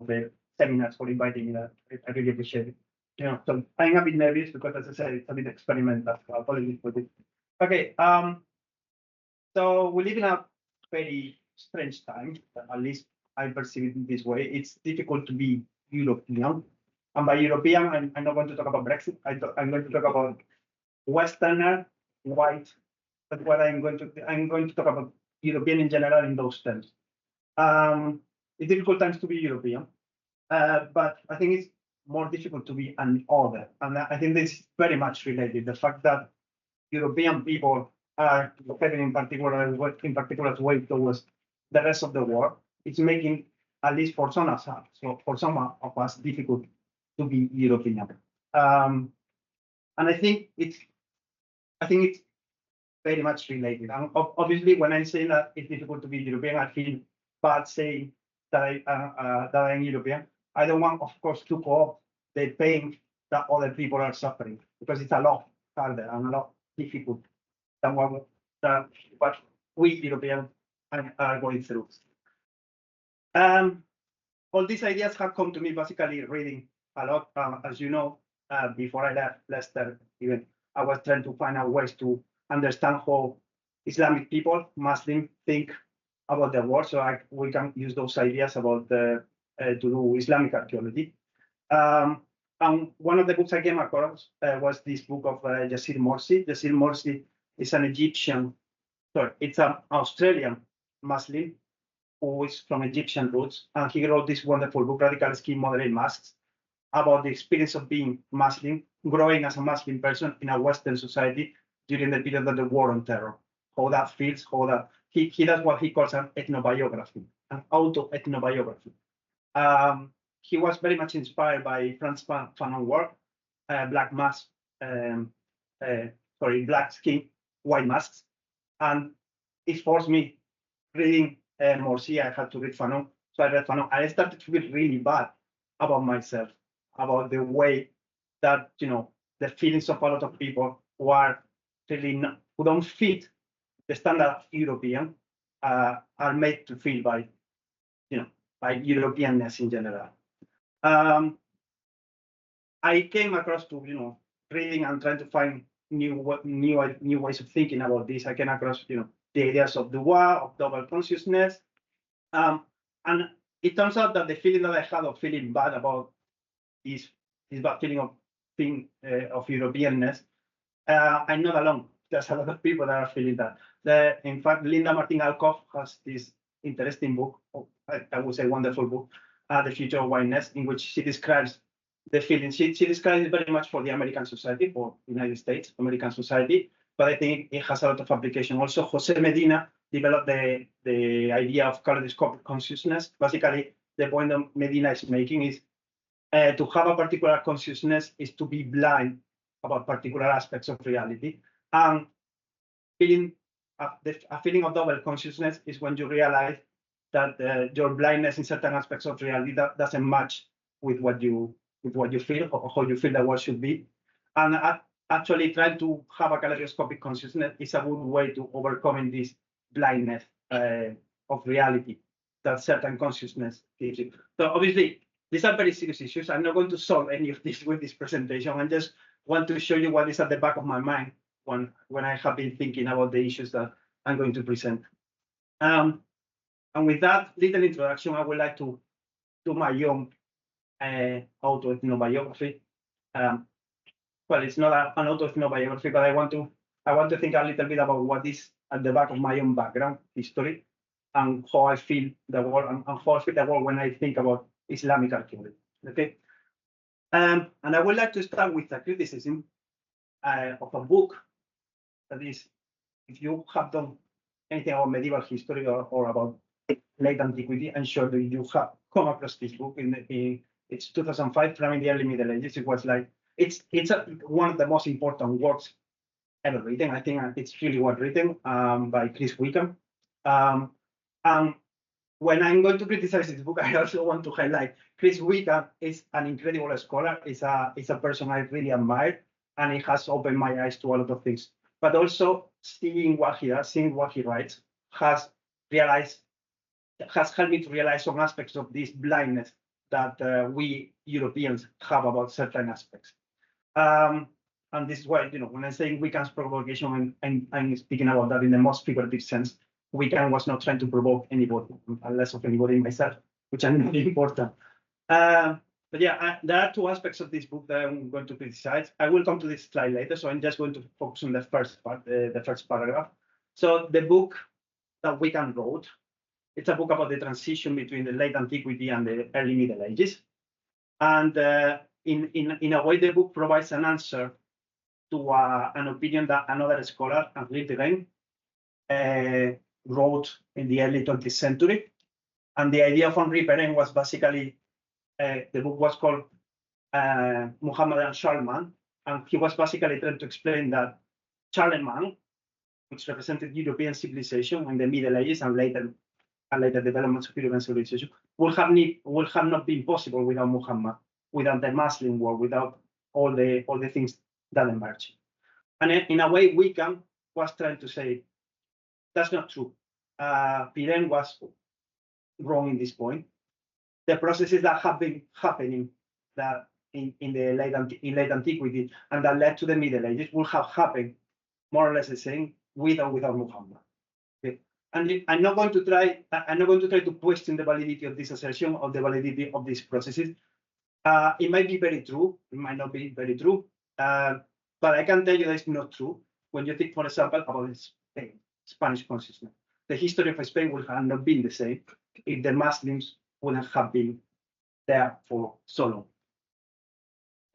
the seminars for inviting me. I really appreciate it. So I'm a bit nervous because, as I said, it's a bit experimental. So apologies for this. Okay. So we live in a very strange time. At least I perceive it this way. It's difficult to be European. And by European, I'm not going to talk about Brexit. I'm going to talk about Westerner, white. But what I'm going to talk about European in general in those terms. It's difficult times to be European, but I think it's more difficult to be an other. And I think this is very much related. The fact that European people are heading in particular way towards the rest of the world, it's making, at least for some of us, for some of us, difficult to be European. And I think it's very much related. And obviously, when I say that it's difficult to be European, I feel bad saying that I'm European. I don't want, of course, to co-opt the pain that other people are suffering, because it's a lot harder and a lot difficult than what we Europeans are going through. All these ideas have come to me basically reading a lot. As you know, before I left Leicester, even I was trying to find out ways to understand how Islamic people, Muslims, think about the world, so we can use those ideas about to do Islamic archaeology. And one of the books I came across was this book of José C. José C is an it's an Australian Muslim who is from Egyptian roots, and he wrote this wonderful book, Radical Skin Moderate Masks, about the experience of being Muslim, growing as a Muslim person in a Western society during the period of the War on Terror. How that feels, how that he does what he calls an ethnobiography, an auto-ethnobiography. He was very much inspired by Frantz Fanon's work, Black Skin, White Masks, and it forced me reading Morsi. I had to read Fanon, so I read Fanon. I started to feel really bad about myself, about the way that the feelings of a lot of people who are really who don't fit the standard of European are made to feel by Europeanness in general. I came across to reading and trying to find new ways of thinking about this. I came across the ideas of Dubois, of double consciousness, and it turns out that the feeling that I had of feeling bad about this bad feeling of Europeanness, I'm not alone. There's a lot of people that are feeling that. In fact, Linda Martin Alcoff has this interesting book, I would say wonderful book, The Future of Whiteness, in which she describes the feeling. She describes it very much for the American society, for United States, American society, but I think it has a lot of application. Also, Jose Medina developed the idea of kaleidoscopic consciousness. Basically, the point that Medina is making is to have a particular consciousness is to be blind about particular aspects of reality. And a feeling of double consciousness is when you realize that your blindness in certain aspects of reality doesn't match with what you feel or how you feel the world should be. And actually trying to have a kaleidoscopic consciousness is a good way to overcoming this blindness of reality that certain consciousness gives you. So obviously, these are very serious issues. I'm not going to solve any of this with this presentation. I just want to show you what is at the back of my mind when I have been thinking about the issues that I'm going to present. And with that little introduction, I would like to do my own auto-ethnobiography. Well, it's not an auto-ethnobiography, but I want to think a little bit about what is at the back of my own background, history, and how I feel the world, and how I feel the world when I think about Islamic archaeology. Okay, and I would like to start with a criticism of a book that is, if you have done anything about medieval history or about late antiquity, I'm sure that you have come across this book. It's 2005, from the early Middle Ages. It was like it's one of the most important works ever written. I think it's really well written by Chris Wickham. And when I'm going to criticize this book, I also want to highlight Chris Wickham is an incredible scholar. Is a person I really admire, and it has opened my eyes to a lot of things. But also seeing what he does, seeing what he writes, has helped me to realize some aspects of this blindness that we Europeans have about certain aspects. And this is why, when I'm saying weekend's provocation, I'm speaking about that in the most figurative sense. Weekend was not trying to provoke anybody, unless of anybody myself, which I know is important. But yeah, there are two aspects of this book that I'm going to criticize. I will come to this slide later, so I'm just going to focus on the first part, the first paragraph. So the book that Weekend wrote, it's a book about the transition between the late antiquity and the early Middle Ages. And in a way, the book provides an answer to an opinion that another scholar, Henri Pirenne, wrote in the early 20th century. And the idea of Henri Pirenne was basically, the book was called Muhammad and Charlemagne, and he was basically trying to explain that Charlemagne, which represented European civilization in the Middle Ages and later developments of European civilization, would have not been possible without Muhammad, without the Muslim world, without all the things that emerged. And in a way, Wickham was trying to say, that's not true. Pirenne was wrong in this point. The processes that have been happening that in late antiquity and that led to the Middle Ages will have happened more or less the same with or without Muhammad. Okay. And I'm not going to try to question the validity of this assertion or the validity of these processes. It might be very true, it might not be very true, but I can tell you that it's not true when you think, for example, about Spain, Spanish consciousness. The history of Spain would have not been the same if the Muslims wouldn't have been there for so long.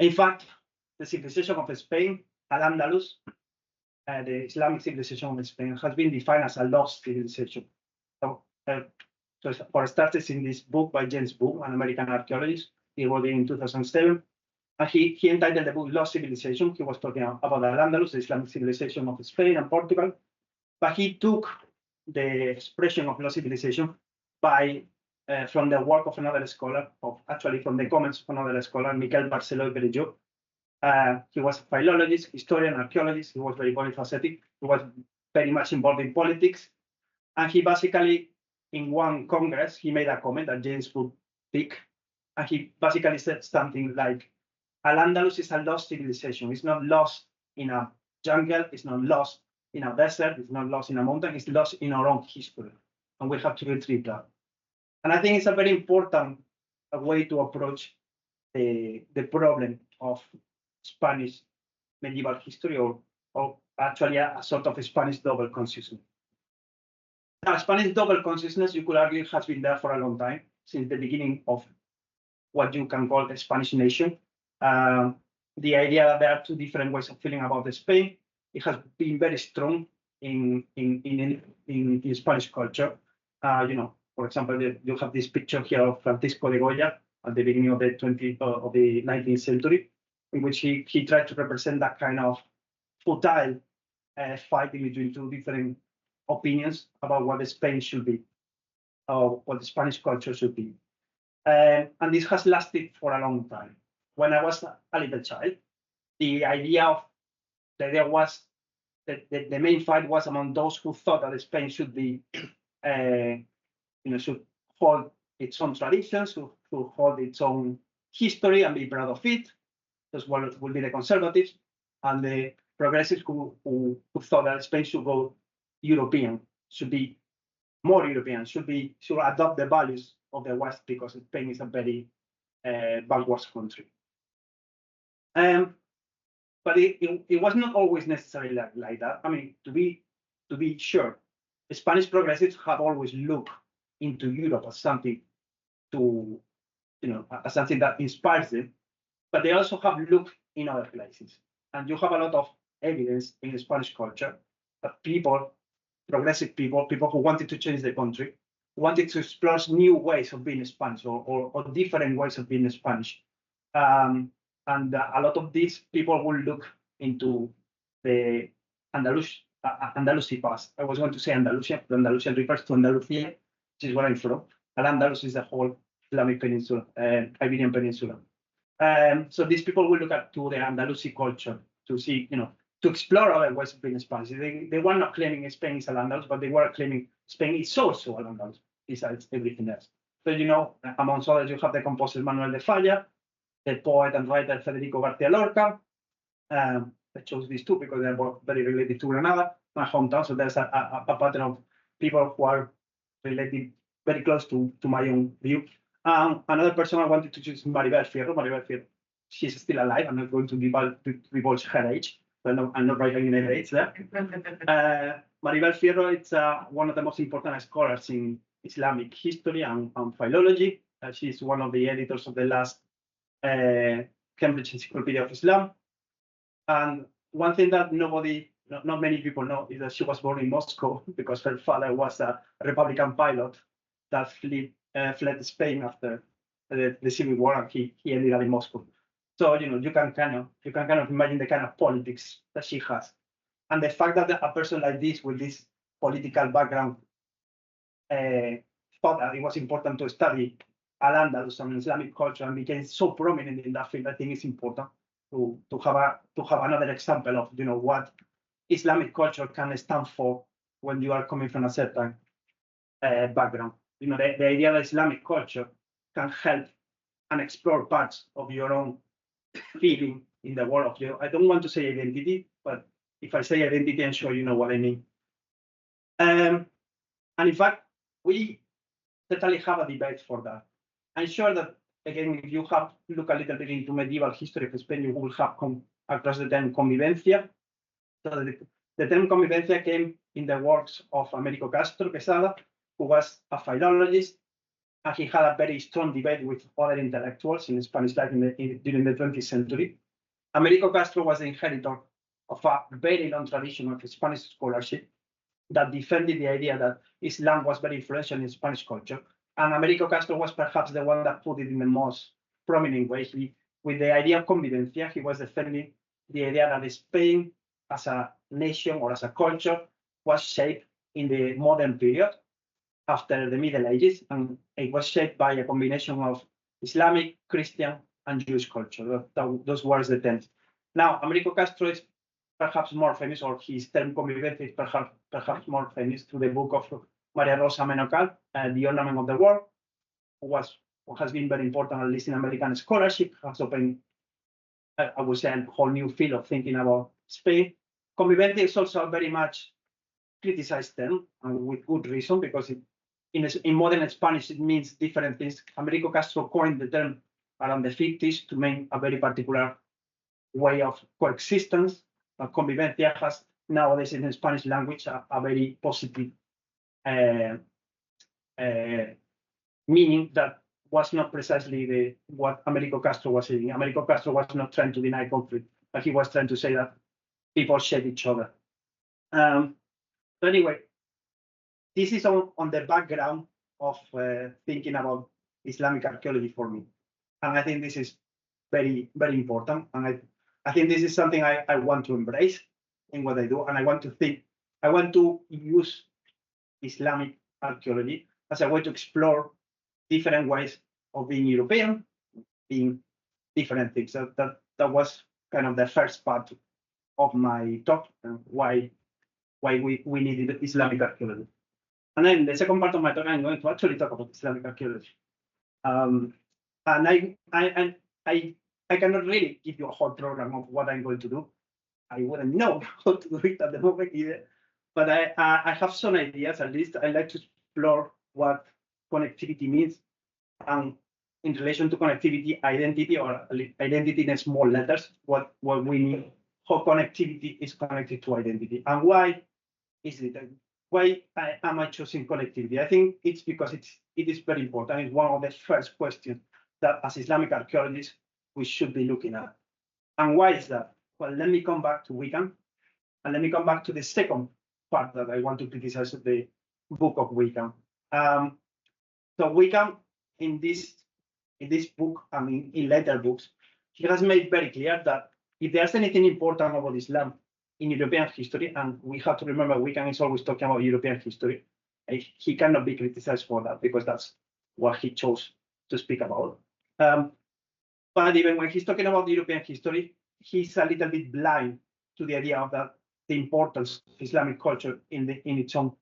In fact, the civilization of Spain, Al-Andalus, the Islamic civilization of Spain, has been defined as a lost civilization. So for starters, in this book by James Boone, an American archaeologist, he wrote it in 2007, and he entitled the book Lost Civilization. He was talking about Al-Andalus, the Islamic civilization of Spain and Portugal, but he took the expression of lost civilization from the work of another scholar, from the comments of another scholar, Miquel Barceló i Perelló. He was a philologist, historian, archaeologist. He was very polyfacetic. He was very much involved in politics. And he basically, in one congress, he made a comment that James would pick. And he basically said something like, Al-Andalus is a lost civilization. It's not lost in a jungle. It's not lost in a desert. It's not lost in a mountain. It's lost in our own history. And we have to retrieve that. And I think it's a very important way to approach the problem of Spanish medieval history, or actually a sort of Spanish double consciousness. Now, Spanish double consciousness, you could argue, has been there for a long time, since the beginning of what you can call the Spanish nation. The idea that there are two different ways of feeling about Spain, it has been very strong in Spanish culture. For example, you have this picture here of Francisco de Goya at the beginning of the 19th century, in which he tried to represent that kind of futile fighting between two different opinions about what Spain should be, or what the Spanish culture should be. And this has lasted for a long time. When I was a little child, the idea was that the main fight was among those who thought that Spain should be, should hold its own traditions, should hold its own history and be proud of it. Those will be the conservatives, and the progressives who thought that Spain should go European, should be more European, should adopt the values of the West, because Spain is a very backwards country. But it was not always necessarily like that. I mean, to be sure, the Spanish progressives have always looked into Europe as something as something that inspires them, but they also have looked in other places. And you have a lot of evidence in the Spanish culture that progressive people who wanted to change the country, wanted to explore new ways of being Spanish, or different ways of being Spanish. And a lot of these people will look into the Andalusi past. I was going to say Andalusia, but Andalusia refers to Andalusia, which is where I'm from. Al-Andalus is the whole Islamic peninsula, Iberian Peninsula. So these people will look to the Andalusi culture to see, to explore other ways of being Spanish. They were not claiming Spain is Al-Andalus, but they were claiming Spain is also Al-Andalus, besides everything else. So, you know, amongst others, you have the composer Manuel de Falla, the poet and writer Federico García Lorca. I chose these two because they're both very related to Granada, my hometown. So there's a pattern of people who are related very close to my own view. Another person I wanted to choose is Maribel Fierro. Maribel Fierro, she's still alive. I'm not going to divulge her age, but no, I'm not writing in her age there. Maribel Fierro, it's one of the most important scholars in Islamic history and philology. She's one of the editors of the last Cambridge Encyclopedia of Islam. And one thing that not many people know is that she was born in Moscow because her father was a Republican pilot that fled Spain after the Civil War, and he ended up in Moscow. So, you know, you can kind of imagine the kind of politics that she has. And the fact that a person like this with this political background thought that it was important to study Al-Andalus and Islamic culture and became so prominent in that field, I think it's important to have another example of, you know, what Islamic culture can stand for when you are coming from a certain background. You know, the idea that Islamic culture can help and explore parts of your own feeling in the world of you. I don't want to say identity, but if I say identity, I'm sure you know what I mean. And in fact, we certainly have a debate for that. I'm sure that, again, if you have look a little bit into medieval history of Spain, you will have come across the term convivencia. So the term convivencia came in the works of Americo Castro Quesada, who was a philologist, and he had a very strong debate with other intellectuals in Spanish life during the 20th century. Americo Castro was the inheritor of a very long tradition of Spanish scholarship that defended the idea that Islam was very influential in Spanish culture. And Americo Castro was perhaps the one that put it in the most prominent way. With the idea of convivencia, he was defending the idea that Spain as a nation or as a culture was shaped in the modern period after the Middle Ages, and it was shaped by a combination of Islamic, Christian, and Jewish culture. Those were the terms. Now, Americo Castro is perhaps more famous, or his term convivencia is perhaps more famous through the book of Maria Rosa Menocal, The Ornament of the World, who has been very important, at least in American scholarship, has opened, I would say, a whole new field of thinking about Spain. Convivencia is also a very much criticized term, and with good reason, because in modern Spanish, it means different things. Americo Castro coined the term around the 50s to mean a very particular way of coexistence. Convivencia has nowadays in the Spanish language a very positive meaning that was not precisely what Americo Castro was saying. Americo Castro was not trying to deny conflict, but he was trying to say that people shape each other. So anyway, this is on the background of thinking about Islamic archaeology for me. And I think this is very, very important. And I think this is something I want to embrace in what I do. And I want to use Islamic archaeology as a way to explore different ways of being European, being different things. That was kind of the first part of my talk, and why we needed Islamic archaeology. And then the second part of my talk, I'm going to actually talk about Islamic archaeology. And I cannot really give you a whole program of what I'm going to do. I wouldn't know how to do it at the moment either. But I have some ideas. At least I like to explore what connectivity means, and in relation to connectivity, identity, or identity in small letters, what we mean, how connectivity is connected to identity, and why is it? Why am I choosing connectivity? I think it's because it is very important. It's one of the first questions that as Islamic archaeologists we should be looking at. And why is that? Well, let me come back to Wickham, and let me come back to the second part that I want to criticize of the book of Wickham. So Wickham, in this book, I mean, in later books, he has made very clear that if there's anything important about Islam in European history, and we have to remember Wickham is always talking about European history, he cannot be criticized for that because that's what he chose to speak about. But even when he's talking about European history, he's a little bit blind to the idea of the importance of Islamic culture in its own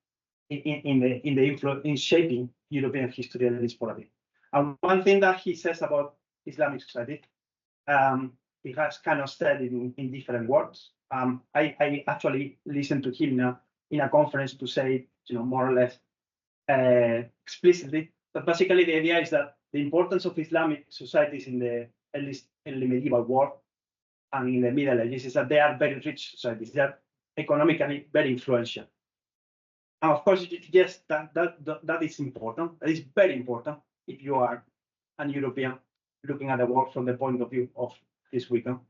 in the influence in shaping European history at this point. And one thing that he says about Islamic society, he has kind of said in different words. I actually listened to him in a conference to say, more or less explicitly. But basically, the idea is that the importance of Islamic societies at least in the medieval world and in the Middle Ages is that they are very rich societies. They are economically very influential. And of course, yes, that is important. That is very important if you are an European looking at the world from the point of view of this weekend.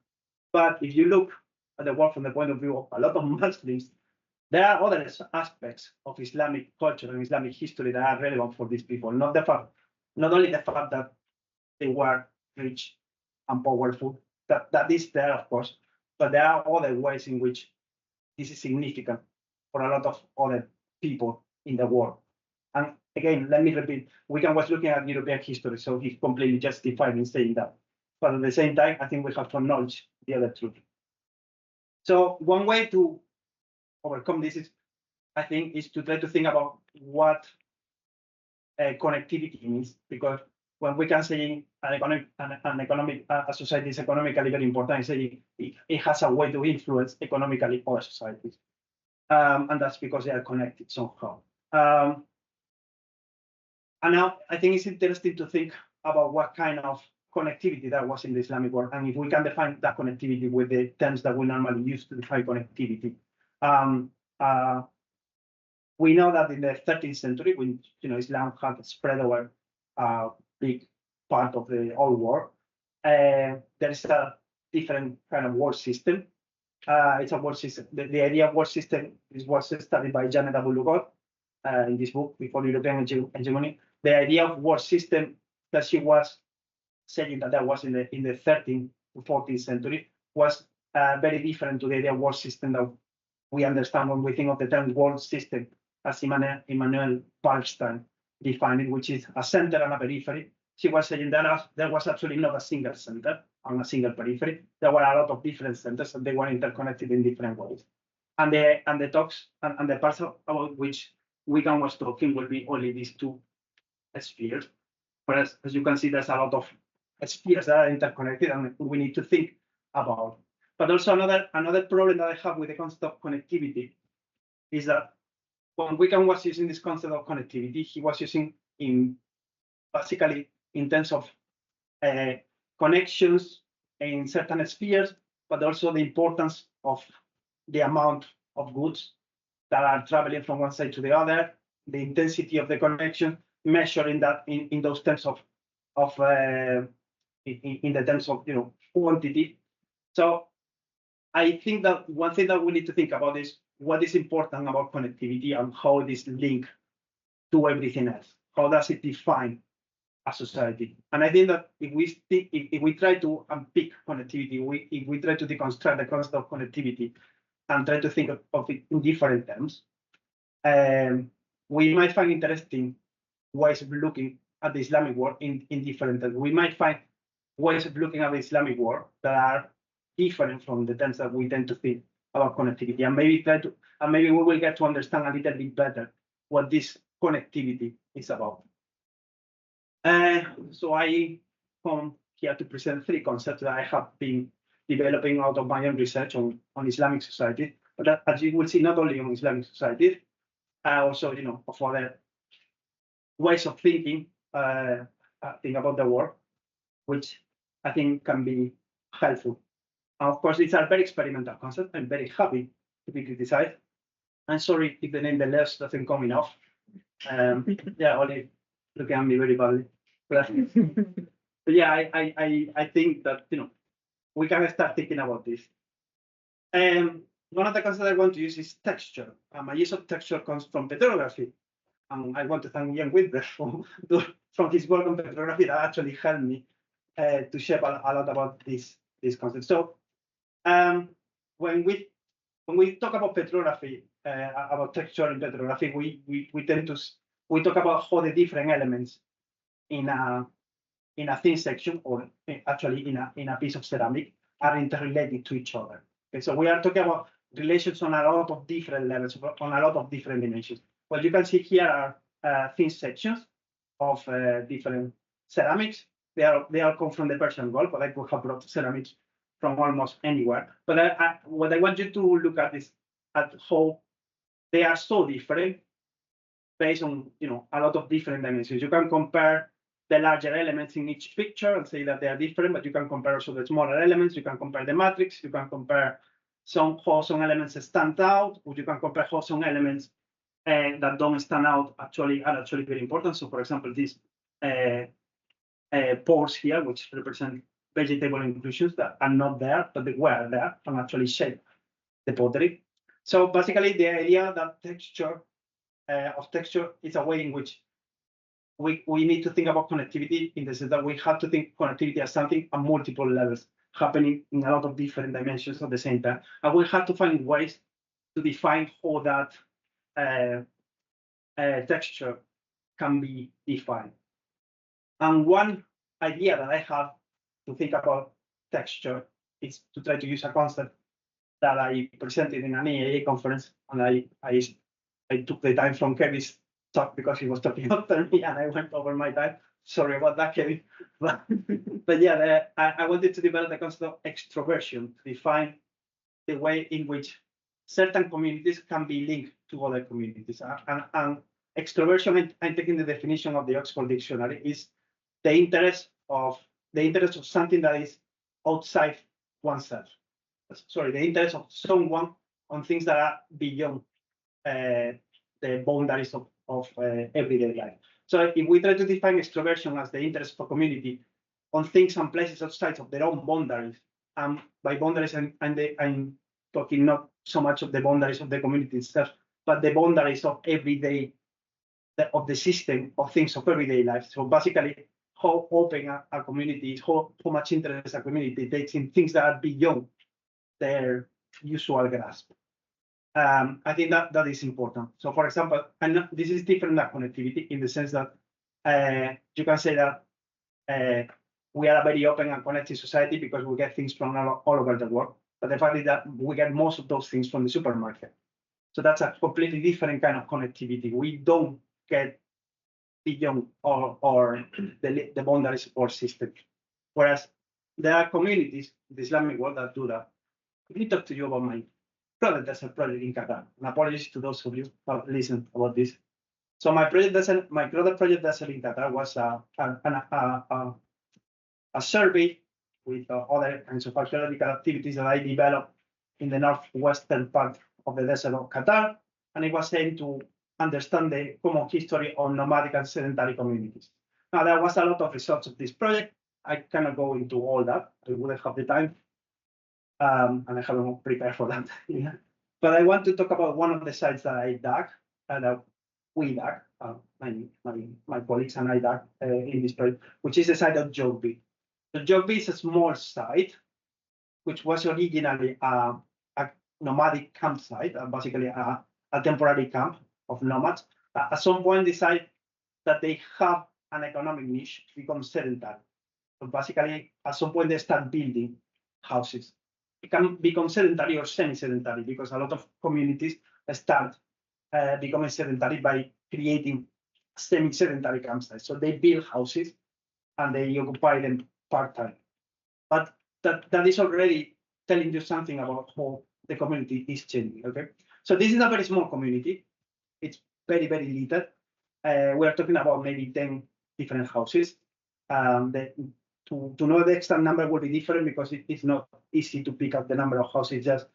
But if you look at the world from the point of view of a lot of Muslims, there are other aspects of Islamic culture and Islamic history that are relevant for these people. Not only the fact that they were rich and powerful, that is there, of course, but there are other ways in which this is significant for a lot of other people in the world. And again, let me repeat, Wickham was looking at European history, so he's completely justified in saying that. But at the same time, I think we have to acknowledge the other truth. So one way to overcome this is, I think, is to try to think about what connectivity means, because when we can say a society is economically very important, it has a way to influence economically other societies. And that's because they are connected somehow. And now I think it's interesting to think about what kind of connectivity that was in the Islamic world, and if we can define that connectivity with the terms that we normally use to define connectivity. We know that in the 13th century, when Islam had spread over a big part of the old world, there is a different kind of world system. It's a world system. The idea of world system was studied by Janet Abu-Lughod in this book, Before European Hegemony. The idea of world system that she was saying that was in the 13th to 14th century was very different to the idea of world system that we understand when we think of the term world system as Immanuel Palestine defined it, which is a center and a periphery. She was saying that there was actually not a single center and a single periphery. There were a lot of different centers, and they were interconnected in different ways. And the talks and the parts about which Wickham was talking will be only these two spheres. Whereas, as you can see, there's a lot of spheres that are interconnected, and we need to think about. But also another problem that I have with the concept of connectivity is that when Wickham was using this concept of connectivity, he was using basically in terms of connections in certain spheres, but also the importance of the amount of goods that are traveling from one side to the other, the intensity of the connection, measuring that in those terms of in the terms of quantity. So I think that one thing that we need to think about is what is important about connectivity and how it is linked to everything else. How does it define a society? And I think that if we try to unpick connectivity, if we try to deconstruct the concept of connectivity and try to think of it in different terms, we might find interesting ways of looking at the Islamic world in different terms. We might find ways of looking at the Islamic world that are different from the terms that we tend to think about connectivity, and maybe we will get to understand a little bit better what this connectivity is about. So I come here to present three concepts that I have been developing out of my own research on Islamic society, but as you will see, not only on Islamic society, also of other ways of thinking about the world, which I think can be helpful. And of course, it's a very experimental concept. I'm very happy to be criticized. I'm sorry if the name the less doesn't come enough. Yeah, only looking at me very badly. But yeah, I think that we can start thinking about this. One of the concepts I want to use is texture. My use of texture comes from petrography. And I want to thank Ian Whitbread from his work on petrography that actually helped me to shape a lot about this concept. So when we talk about petrography, about texture in petrography, we tend to talk about how the different elements in a thin section, or actually in a piece of ceramic, are interrelated to each other. Okay, so we are talking about relations on a lot of different levels, on a lot of different dimensions. what you can see here are thin sections of different ceramics. They all come from the Persian Gulf, but I could have brought ceramics from almost anywhere. But what I want you to look at is at how they are so different based on a lot of different dimensions. You can compare the larger elements in each picture and say that they are different, but you can compare also the smaller elements. You can compare the matrix. You can compare how some elements stand out, or you can compare how some elements that don't stand out are actually very important. So, for example, these pores here, which represent vegetable inclusions that are not there, but they were there and actually shape the pottery. So basically, the idea that texture is a way in which we need to think about connectivity, in the sense that we have to think connectivity as something at multiple levels, happening in a lot of different dimensions at the same time. And we have to find ways to define how that texture can be defined. And one idea that I have to think about texture is to try to use a concept that I presented in an EAA conference, and I took the time from Kevin's talk because he was talking after me, and I went over my time. Sorry about that, Kevin. But yeah, I wanted to develop the concept of extroversion to define the way in which certain communities can be linked to other communities. And extroversion, I'm taking the definition of the Oxford Dictionary, is the interest of something that is outside oneself. Sorry, the interest of someone on things that are beyond the boundaries of everyday life. So if we try to define extroversion as the interest of a community on things and places outside of their own boundaries, and by boundaries I'm talking not so much of the boundaries of the community itself, but the boundaries of everyday, of the system of things of everyday life. So basically, how open a community is, how much interest a community takes in things that are beyond their usual grasp. I think that is important. So, for example, and this is different than connectivity in the sense that you can say that we are a very open and connected society because we get things from all over the world. But the fact is that we get most of those things from the supermarket. So that's a completely different kind of connectivity. We don't get beyond or the boundaries of our system. Whereas there are communities in the Islamic world that do that. Let me talk to you about my product desert project in Qatar. And apologies to those of you who have listened about this. So my product project desert in Qatar was a survey with other kinds of archaeological activities that I developed in the northwestern part of the desert of Qatar, and it was aimed to understand the common history of nomadic and sedentary communities. Now, there was a lot of results of this project. I cannot go into all that. I wouldn't have the time, and I haven't prepared for that. Yeah. But I want to talk about one of the sites that I dug, and we dug, my colleagues and I dug in this project, which is the site of Jogby. So Jogby is a small site, which was originally a nomadic campsite, basically a temporary camp of nomads. At some point, decide that they have an economic niche to become sedentary. So basically, at some point, they start building houses. It can become sedentary or semi-sedentary because a lot of communities start becoming sedentary by creating semi-sedentary campsites. So they build houses and they occupy them part-time. But that is already telling you something about how the community is changing, okay? So this is a very small community. It's very, very little. We're talking about maybe 10 different houses. To know the exact number will be different because it's not easy to pick up the number of houses just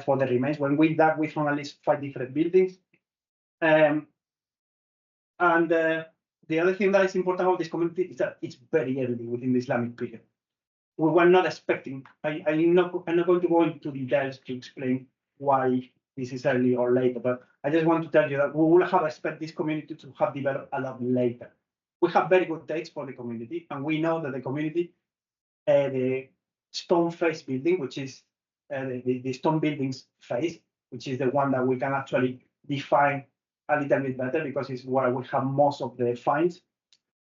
for the remains. When we dug, we found at least 5 different buildings. And the other thing that is important about this community is that it's very early within the Islamic period. We were not expecting, I'm not going to go into details to explain why this is early or later, but I just want to tell you that we will have expect this community to have developed a lot later. We have very good dates for the community, and we know that the community, the stone face building, which is the stone buildings phase, which is the one that we can actually define a little bit better because it's where we have most of the finds.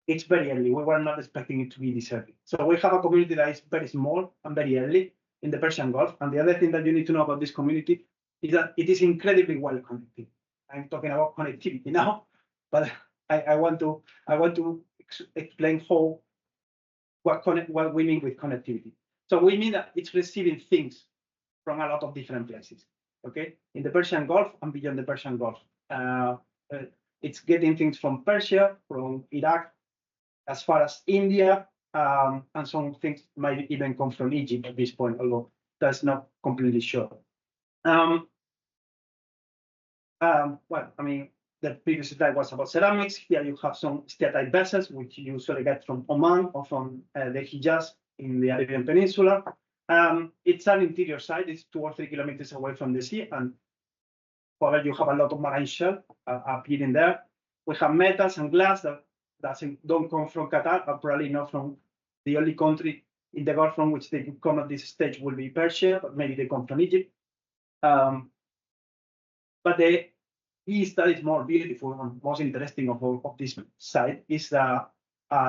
It's very early. We were not expecting it to be this early. So we have a community that is very small and very early in the Persian Gulf. And the other thing that you need to know about this community is that it is incredibly well connected. I'm talking about connectivity now, but I want to explain what we mean with connectivity. So we mean that it's receiving things from a lot of different places. Okay, in the Persian Gulf and beyond the Persian Gulf, it's getting things from Persia, from Iraq, as far as India, and some things might even come from Egypt at this point, although that's not completely sure. Well, I mean, the previous slide was about ceramics. Here you have some steatite vessels, which you usually get from Oman or from the Hijaz in the Arabian Peninsula. It's an interior site. It's 2 or 3 kilometers away from the sea, and however, you have a lot of marine shell appearing there. We have metals and glass that don't come from Qatar, or probably not from the only country in the Gulf from which they could come at this stage will be Persia, but maybe they come from Egypt. But the piece that is more beautiful and most interesting of this site is a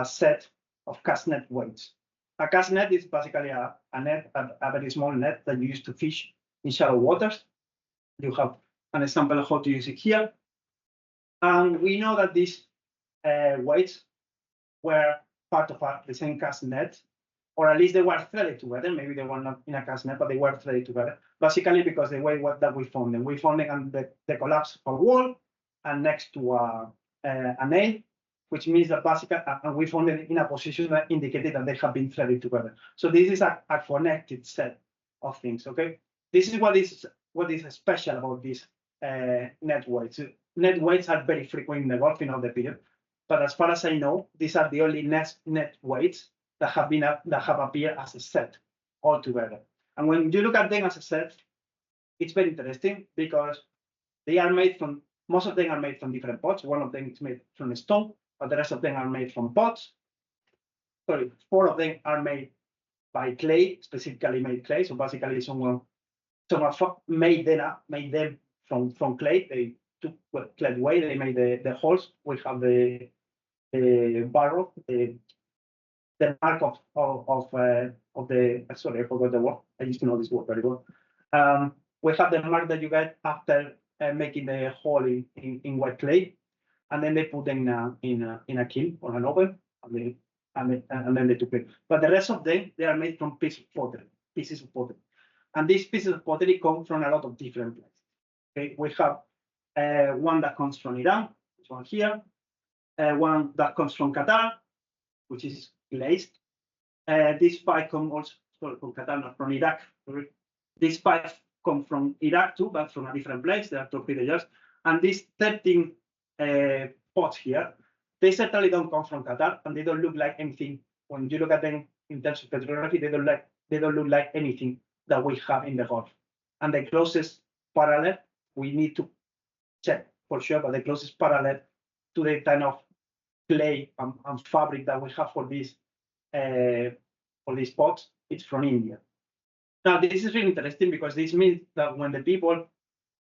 set of cast net weights. A cast net is basically a net, a very small net that you use to fish in shallow waters. You have an example of how to use it here. And we know that these weights were part of the same cast net, or at least they were threaded together. Maybe they were not in a cast net, but they were threaded together. Basically, because the way that we found them on the collapse of a wall and next to a nail, which means that basically, and we found them in a position that indicated that they have been threaded together. So this is a connected set of things. Okay, this is what is special about these net weights. Net weights are very frequent in the Gulf in all the period, but as far as I know, these are the only net weights that have appeared as a set altogether. And when you look at them as a set, it's very interesting because they are made from, most of them are made from different pots. One of them is made from stone, but the rest of them are made from pots. Sorry, 4 of them are made by clay, specifically made clay. So basically, someone made them from clay. They took clay away. They made the holes. We have the barrel, the mark of the. Sorry, I forgot the word. I used to know this word very well. We have the mark that you get after making the hole in white clay, and then they put them in a kiln or an oven, and then they took it. But the rest of them, they are made from pieces of pottery. And these pieces of pottery come from a lot of different places. Okay, we have one that comes from Iran, this one here, one that comes from Qatar, which is glazed. These 5 come also from Qatar, not from Iraq. These 5 come from Iraq too, but from a different place. They are torpedo jars. And these 13 pots here, they certainly don't come from Qatar, and they don't look like anything. When you look at them in terms of petrography, they don't look like anything that we have in the Gulf. And the closest parallel, we need to check for sure, but the closest parallel to the kind of clay and fabric that we have for these pots, it's from India. Now, this is really interesting because this means that when the people,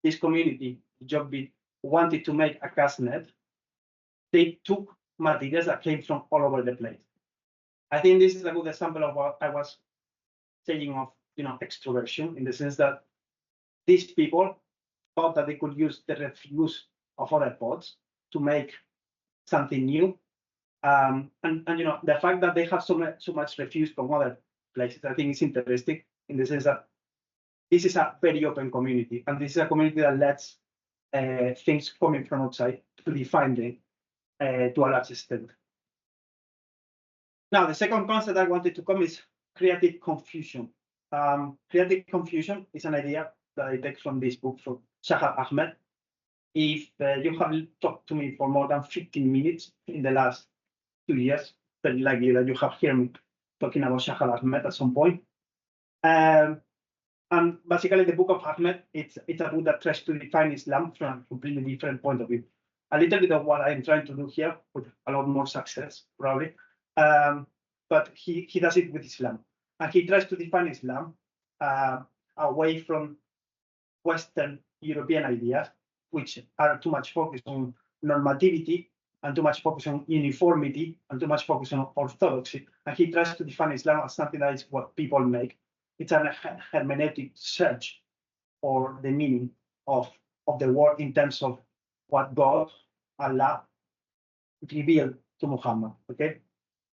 this community, Jogbit, wanted to make a cast net, they took materials that came from all over the place. I think this is a good example of what I was saying of, extroversion, in the sense that these people thought that they could use the refuse of other pots to make something new. And the fact that they have so much refuse from other places, I think is interesting in the sense that this is a very open community, and this is a community that lets things coming from outside to define them to a large extent. Now, the second concept I wanted to come is creative confusion. Creative confusion is an idea that I take from this book from Shahar Ahmed. If you have talked to me for more than 15 minutes in the last 2 years, very likely that you have heard me talking about Shahar Ahmed at some point. And basically, the book of Ahmed, it's a book that tries to define Islam from a completely different point of view. A little bit of what I'm trying to do here with a lot more success, probably. But he does it with Islam. And he tries to define Islam away from Western European ideas, which are too much focused on normativity and too much focus on uniformity and too much focus on orthodoxy. And he tries to define Islam as something that is what people make. It's a hermeneutic search for the meaning of the word in terms of what God, Allah, revealed to Muhammad. Okay,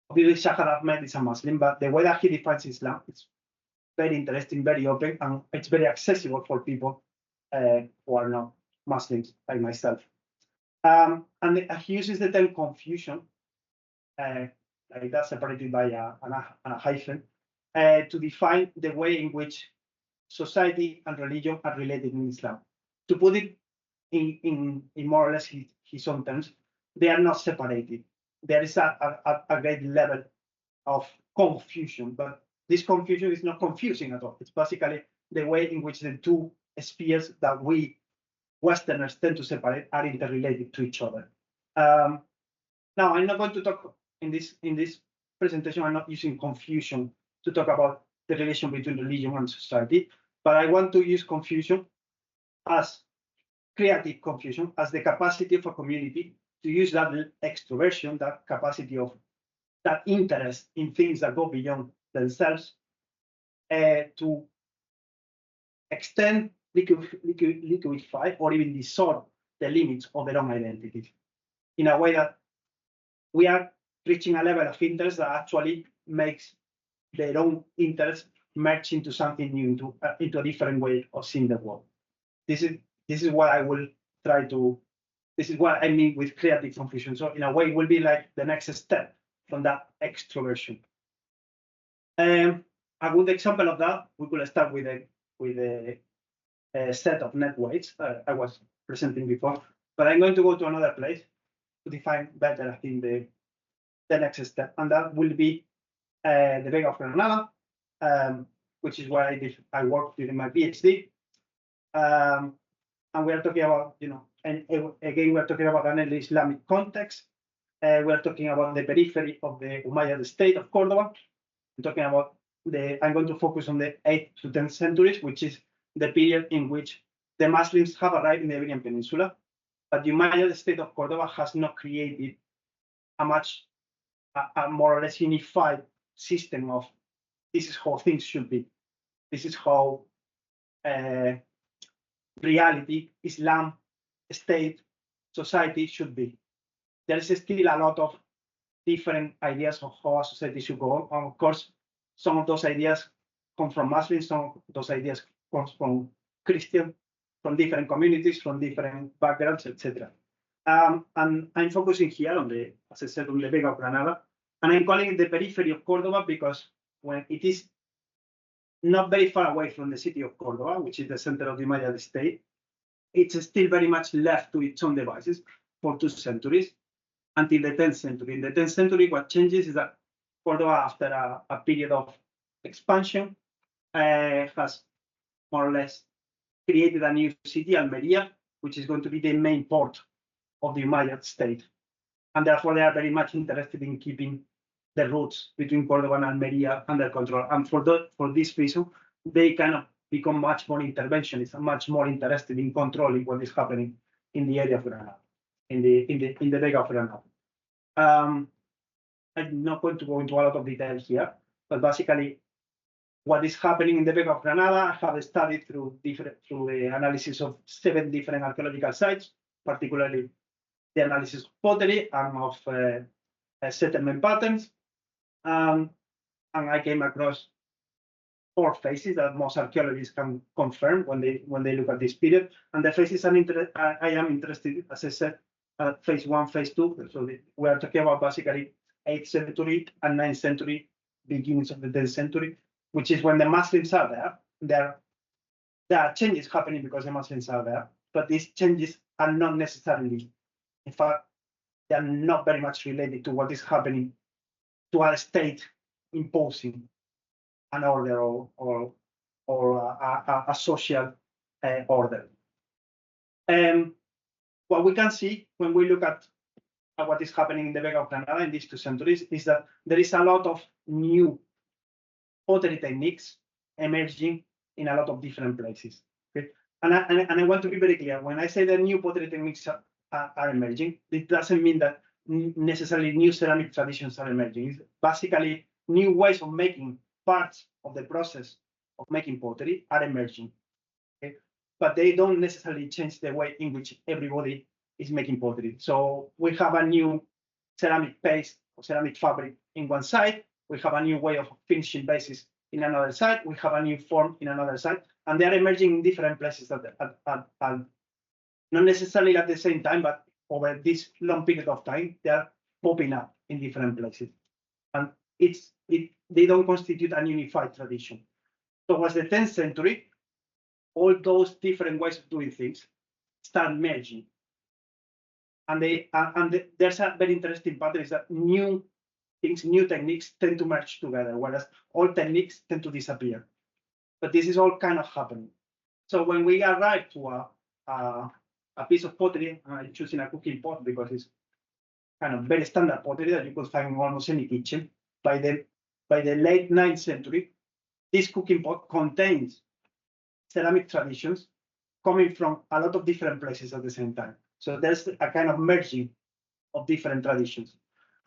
obviously Shahar Ahmed is a Muslim, but the way that he defines Islam is very interesting, very open, and it's very accessible for people who are not Muslims like myself. And he uses the term confusion, like that, separated by a hyphen, to define the way in which society and religion are related in Islam. To put it in more or less his own terms, they are not separated. There is a great level of confusion, but this confusion is not confusing at all. It's basically the way in which the two spheres that we Westerners tend to separate are interrelated to each other. Now, I'm not going to talk in this presentation. I'm not using confusion to talk about the relation between religion and society, but I want to use confusion as creative confusion, as the capacity of a community to use that extroversion, that capacity of that interest in things that go beyond themselves, to extend, liquefy, or even dissolve the limits of their own identity in a way that we are reaching a level of interest that actually makes their own interest merge into something new, into a different way of seeing the world. This is what I will try to. This is what I mean with creative confusion. So in a way, it will be like the next step from that extroversion. A good example of that, we could start with a set of net weights I was presenting before, but I'm going to go to another place to define better, I think, the next step, and that will be the Vega of Granada, which is where I worked during my PhD. And we are talking about, and again, we're talking about an early Islamic context. We're talking about the periphery of the Umayyad state of Cordoba. I'm talking about I'm going to focus on the 8th to 10th centuries, which is the period in which the Muslims have arrived in the Iberian Peninsula. But the Umayyad state of Cordoba has not created a more or less unified system of this is how things should be. This is how reality, Islam, state, society should be. There is still a lot of different ideas of how a society should go on. Of course, some of those ideas come from Muslims, some of those ideas come from Christian, from different communities, from different backgrounds, etc. And I'm focusing here on as I said, on the Vega of Granada, and I'm calling it the periphery of Cordoba because when it is not very far away from the city of Cordoba, which is the center of the Umayyad state, it's still very much left to its own devices for 2 centuries until the 10th century. In the 10th century, what changes is that Cordoba, after a period of expansion, has more or less created a new city, Almeria, which is going to be the main port of the Umayyad state. And therefore, they are very much interested in keeping the routes between Cordoba and Almeria under control. And for this reason, they kind of become much more interventionist and much more interested in controlling what is happening in the area of Granada, in the Vega of Granada. I'm not going to go into a lot of detail here, but basically, what is happening in the Vega of Granada, I have studied through the analysis of 7 different archaeological sites, particularly the analysis of pottery and of settlement patterns. And I came across 4 phases that most archaeologists can confirm when they look at this period. And the phases I am interested, as I said, phase 1, phase 2. So we are talking about basically 8th century and 9th century, beginnings of the 10th century, which is when the Muslims are there. There are changes happening because the Muslims are there, but these changes are not necessarily, in fact, they are not very much related to what is happening to our state imposing an order or a social order. What we can see when we look at what is happening in the Vega of Granada in these 2 centuries is that there is a lot of new pottery techniques emerging in a lot of different places. Okay? And I want to be very clear, when I say that new pottery techniques are emerging, it doesn't mean that necessarily new ceramic traditions are emerging. It's basically new ways of making parts of the process of making pottery are emerging. Okay? But they don't necessarily change the way in which everybody is making pottery. So we have a new ceramic paste or ceramic fabric in one side. We have a new way of finishing bases in another side. We have a new form in another side, and they are emerging in different places not necessarily at the same time, but over this long period of time, they are popping up in different places. And they don't constitute a unified tradition. Towards the 10th century, all those different ways of doing things start merging. And there's a very interesting pattern is that new things, new techniques tend to merge together, whereas old techniques tend to disappear. But this is all kind of happening. So when we arrive to a piece of pottery, I'm choosing a cooking pot because it's kind of very standard pottery that you could find in almost any kitchen. By the late 9th century, this cooking pot contains ceramic traditions coming from a lot of different places at the same time. So there's a kind of merging of different traditions.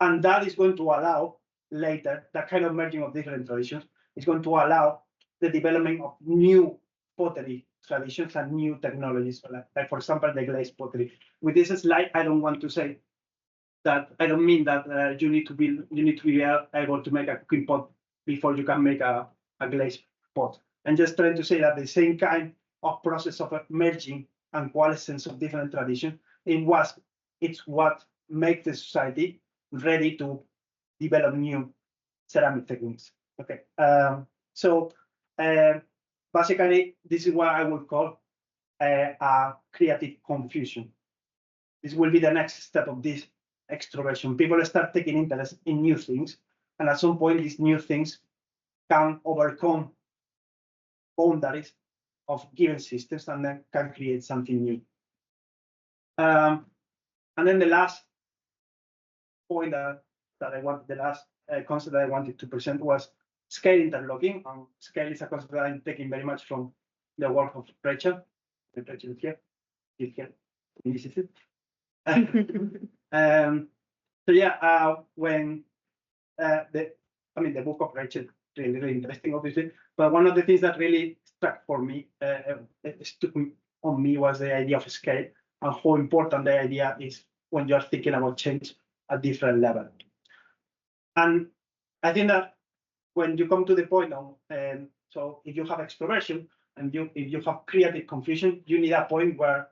And that is going to allow later, that kind of merging of different traditions is going to allow the development of new pottery traditions and new technologies, like for example, the glazed pottery. With this slide, I don't want to say that, I don't mean that you need to be able to make a cooking pot before you can make a glazed pot. I'm just trying to say that the same kind of process of merging and coalescence of different traditions, it's what makes the society ready to develop new ceramic techniques. Okay, basically, this is what I would call a creative confusion. This will be the next step of this extroversion. People start taking interest in new things, and at some point, these new things can overcome boundaries of given systems and then can create something new. And then the last point that I want, the last concept that I wanted to present was scale interlocking. Scale is a concept that I'm taking very much from the work of Rachel. Rachel is here. This is it. So yeah, when the book of Rachel, really interesting, obviously. But one of the things that really struck for me, stuck on me, was the idea of scale and how important the idea is when you are thinking about change at different levels. And I think that when you come to the point of, so if you have extroversion and if you have creative confusion, you need a point where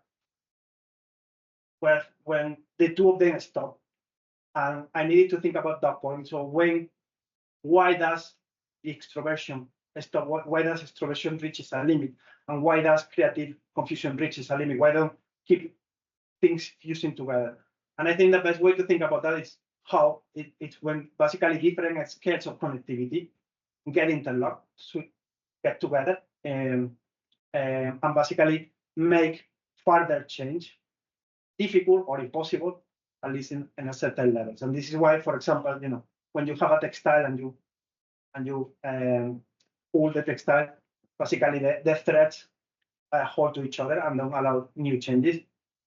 when the two of them stop. And I needed to think about that point. So why does the extroversion stop? Why does extroversion reaches a limit? And why does creative confusion reaches a limit? Why don't keep things fusing together? And I think the best way to think about that is how it's when basically different scales of connectivity get interlocked, so get together, and basically make further change difficult or impossible, at least in a certain levels. And this is why, for example, when you have a textile and you pull the textile, basically the threads hold to each other and don't allow new changes.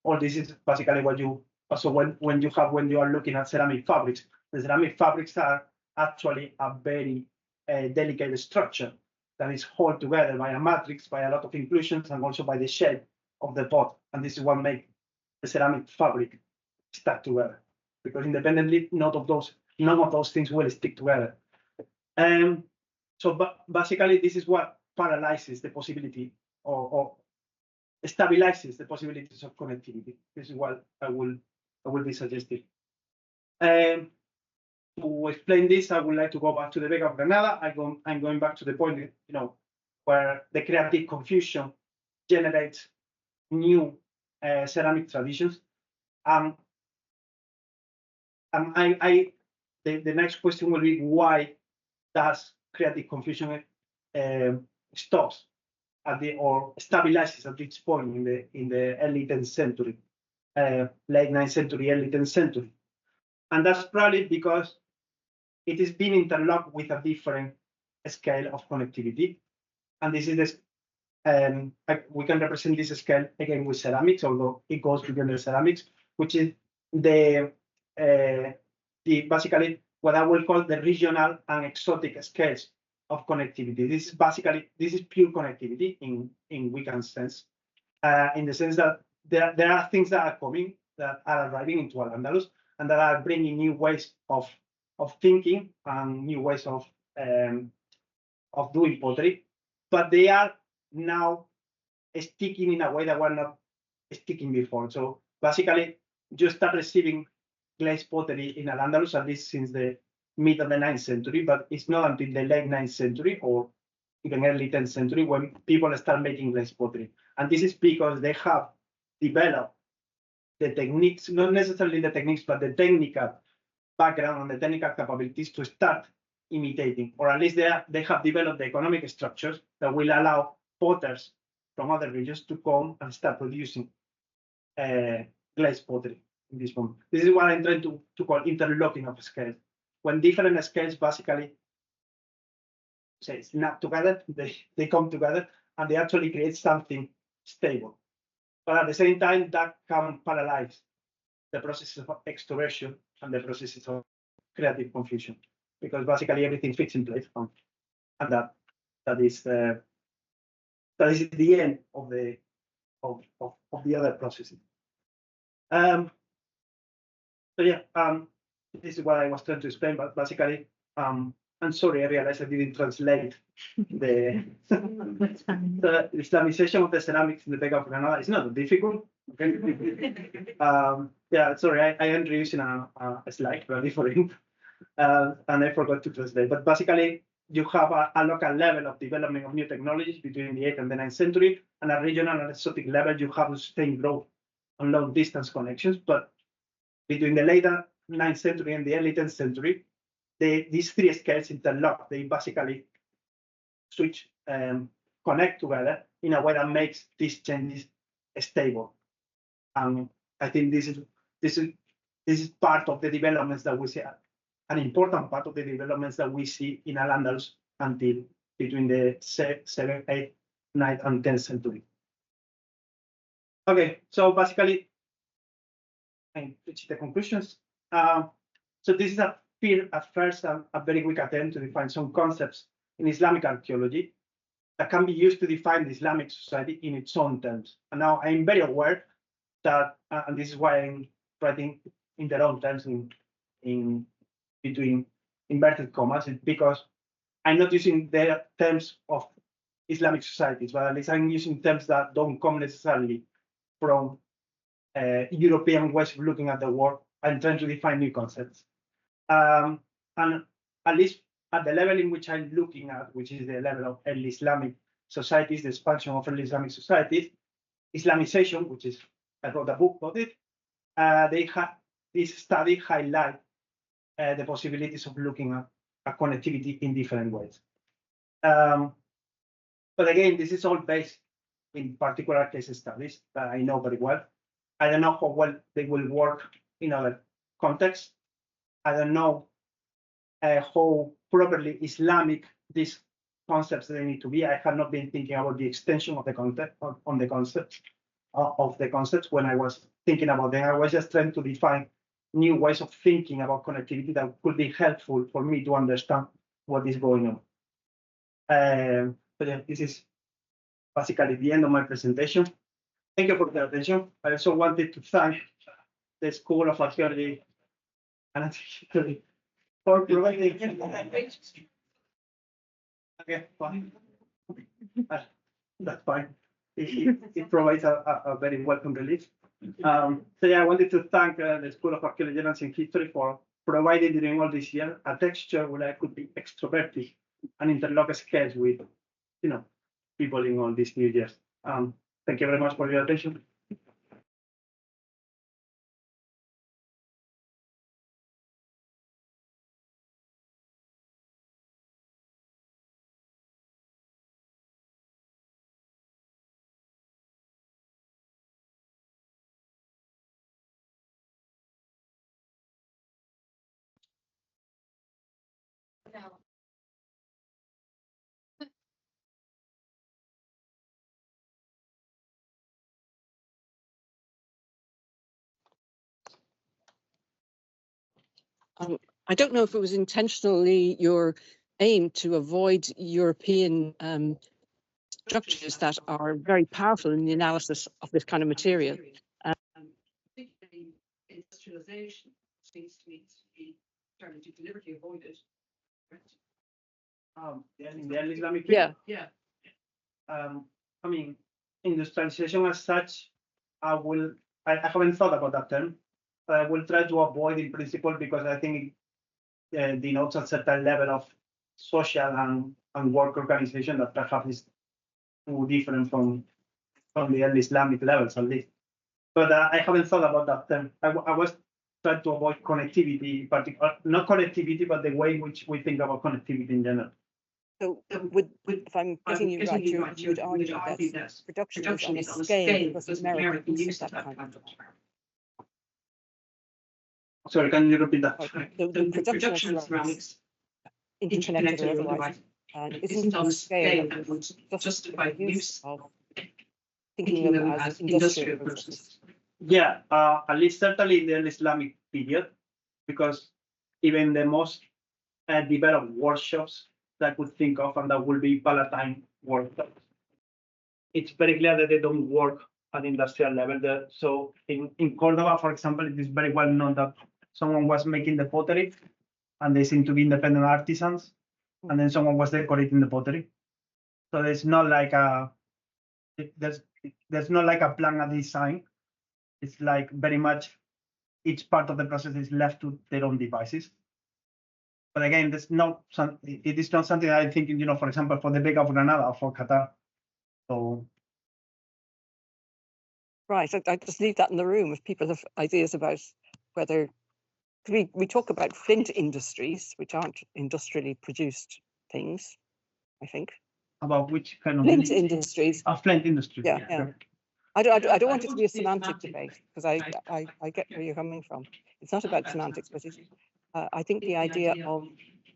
All this is basically what you also when you are looking at ceramic fabrics. The ceramic fabrics are actually a very delicate structure that is held together by a matrix, by a lot of inclusions, and also by the shape of the pot. And this is what makes the ceramic fabric stuck together, because independently, none of those things will stick together. So basically, this is what paralyzes the possibility or stabilizes the possibilities of connectivity. This is what I will be suggesting. To explain this, I would like to go back to the Vega of Granada. I'm going back to the point, where the creative confusion generates new ceramic traditions. The next question will be, why does creative confusion stops or stabilizes at this point in the early 10th century, late 9th century, early 10th century? And that's probably because it is being interlocked with a different scale of connectivity. And this is this, we can represent this scale again with ceramics, although it goes beyond the ceramics, which is the basically what I will call the regional and exotic scales of connectivity. This is pure connectivity in Wiccan sense, in the sense that there are things that are coming that are arriving into Al-Andalus and that are bringing new ways of thinking and new ways of doing pottery, but they are now sticking in a way that were not sticking before. So basically, you start receiving glazed pottery in Al-Andalus, at least since the mid of the 9th century, but it's not until the late 9th century or even early 10th century when people start making glazed pottery. And this is because they have developed the techniques, not necessarily the techniques, but the technical background and the technical capabilities to start imitating, or at least they have developed the economic structures that will allow potters from other regions to come and start producing glazed pottery in this moment. This is what I'm trying to call interlocking of scales. When different scales basically say snap together, they come together and they actually create something stable. But at the same time, that can paralyze the processes of extroversion and the processes of creative confusion, because basically everything fits in place, and that is the end of the other processes. So yeah, this is what I was trying to explain. But basically, I'm sorry, I realized I didn't translate the Islamization of the ceramics in the Vega of Granada. It's not difficult. Okay. Yeah, sorry, I am using a slide ready for it, and I forgot to translate. But basically, you have a local level of development of new technologies between the 8th and the 9th century, and a regional and exotic level, you have sustained growth on long distance connections. But between the later 9th century and the early 10th century, these three scales interlock. They basically switch and connect together in a way that makes these changes stable. And I think this is part of the developments that we see, an important part of the developments that we see in Al-Andalus until between the 7th, 8th, 9th, and 10th century. Okay, so basically, and reach the conclusions. So this is at first a very quick attempt to define some concepts in Islamic archaeology that can be used to define the Islamic society in its own terms. And now I'm very aware that, and this is why I'm writing in their own terms in between inverted commas, because I'm not using the terms of Islamic societies, but at least I'm using terms that don't come necessarily from European ways of looking at the world. I'm trying to define new concepts. And at least at the level in which I'm looking at, which is the level of early Islamic societies, the expansion of early Islamic societies, Islamization, which is, I wrote a book about it, this study highlight the possibilities of looking at connectivity in different ways. But again, this is all based in particular case studies that I know very well. I don't know how well they will work in other contexts. I don't know how properly Islamic these concepts they need to be. I have not been thinking about the extension of the concept on the concepts of the concepts when I was thinking about them. I was just trying to define new ways of thinking about connectivity that could be helpful for me to understand what is going on. But yeah, this is basically the end of my presentation. Thank you for the attention. I also wanted to thank the School of Archaeology and Antiquity for providing. Okay, fine. That's fine. It provides a very welcome relief. So yeah, I wanted to thank the School of Archaeology and Ancient History for providing during all this year a texture where I could be extroverted and interlock scales with, people in all these new years. Thank you very much for your attention. I don't know if it was intentionally your aim to avoid European structures that are very powerful in the analysis of this kind of material. specialisation seems to be trying to deliberately avoid it. In the early Islamic Yeah. Yeah. I mean, industrialization as such, I haven't thought about that term, but I will try to avoid in principle because I think it denotes a certain level of social and work organization that perhaps is too different from the early Islamic levels at least. But I haven't thought about that term. I was trying to avoid connectivity, particular, not connectivity, but the way in which we think about connectivity in general. So if I'm getting you right, you would argue that production is on a scale that doesn't merit the use of that kind of term. Sorry, can you repeat that? The production of ceramics, interconnected or otherwise, isn't on a scale that would justify the use of thinking of them as industrial processes. Yeah, at least certainly in the Islamic period, because even the most developed workshops that I could think of, and that will be Palestine workshops, it's very clear that they don't work at industrial level. So in Cordoba, for example, it is very well known that someone was making the pottery, and they seem to be independent artisans, and then someone was decorating the pottery. So there's not like a plan, a design. It's like very much each part of the process is left to their own devices. But again, it is not something I'm thinking, for example, for the Vega of Granada or for Qatar. So. Right, I just leave that in the room if people have ideas about whether we talk about flint industries, which aren't industrially produced things, I think. About which kind of flint industries? Flint industry. Yeah, yeah. I don't want it to be a semantic debate because I get where you're coming from. It's not about semantics, but I think the idea of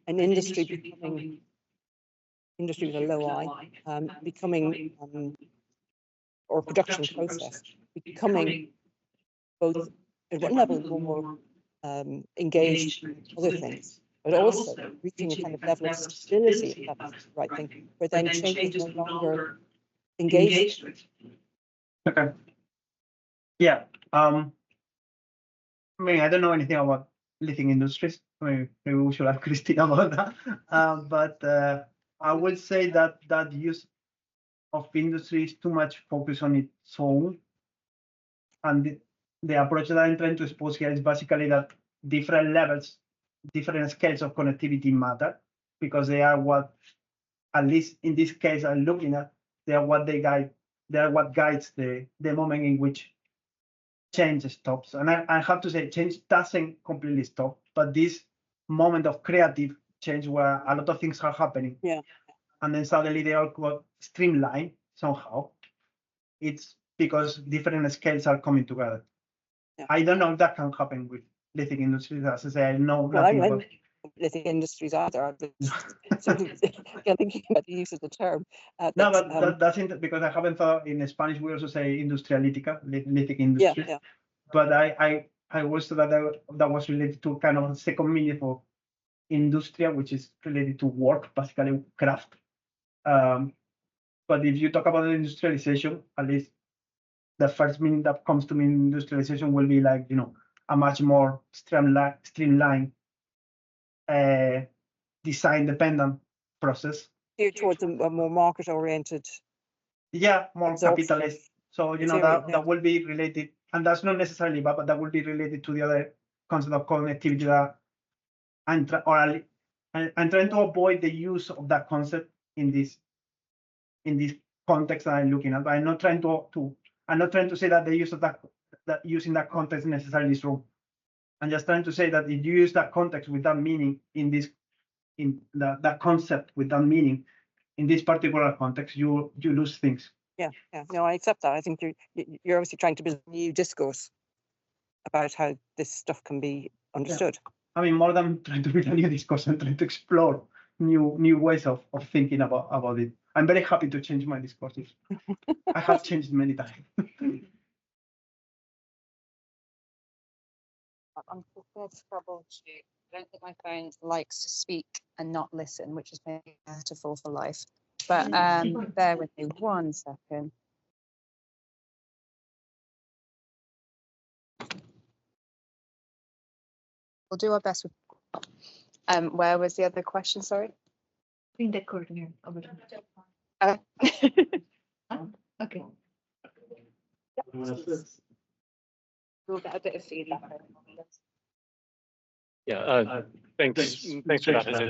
an industry becoming industry with a low I, becoming or production process becoming both at one level more engaged in other things, but also reaching a kind of level of stability, if that's the right thing, where then change is no longer engaged with. Okay. Yeah. I mean, I don't know anything about lithium industries. Maybe we should ask Christina about that. But I would say that use of industry is too much focused on its own. And the approach that I'm trying to expose here is basically that different levels, different scales of connectivity matter, because they are what, at least in this case I'm looking at, they are what guides the moment in which change stops. And I have to say, change doesn't completely stop, but this moment of creative change where a lot of things are happening, and then suddenly they all got streamlined somehow, it's because different scales are coming together. I don't know if that can happen with lithium industries. As I say, I know nothing about lithium industries either. Thinking about the use of the term. No, but that's because I haven't thought in Spanish. We also say industrialítica, lithium industry. Yeah. But I was thought that was related to kind of a second meaning for industria, which is related to work, basically craft. But if you talk about industrialization, at least the first meaning that comes to me in industrialization will be like, a much more streamlined, design-dependent process. Geared towards a more market-oriented. Yeah, more capitalist. So, that will be related, and that's not necessarily bad, but that will be related to the other concept of connectivity that I'm trying to avoid the use of that concept in this context that I'm looking at. But I'm not trying to say that the use of that using that context necessarily is wrong. I'm just trying to say that if you use that context with that meaning that concept with that meaning in this particular context, you lose things. Yeah. No, I accept that. I think you're obviously trying to build a new discourse about how this stuff can be understood. I mean, more than trying to build a new discourse, I'm trying to explore new ways of thinking about it. I'm very happy to change my discourses. I have changed many times. I'm prepared to troubleshoot. I don't think my phone likes to speak and not listen, which is maybe a metaphor for life. But bear with me 1 second. We'll do our best with. Where was the other question? Sorry. In the corner over there. Okay. We'll get a bit of feedback. Yeah, thanks for that, Jose.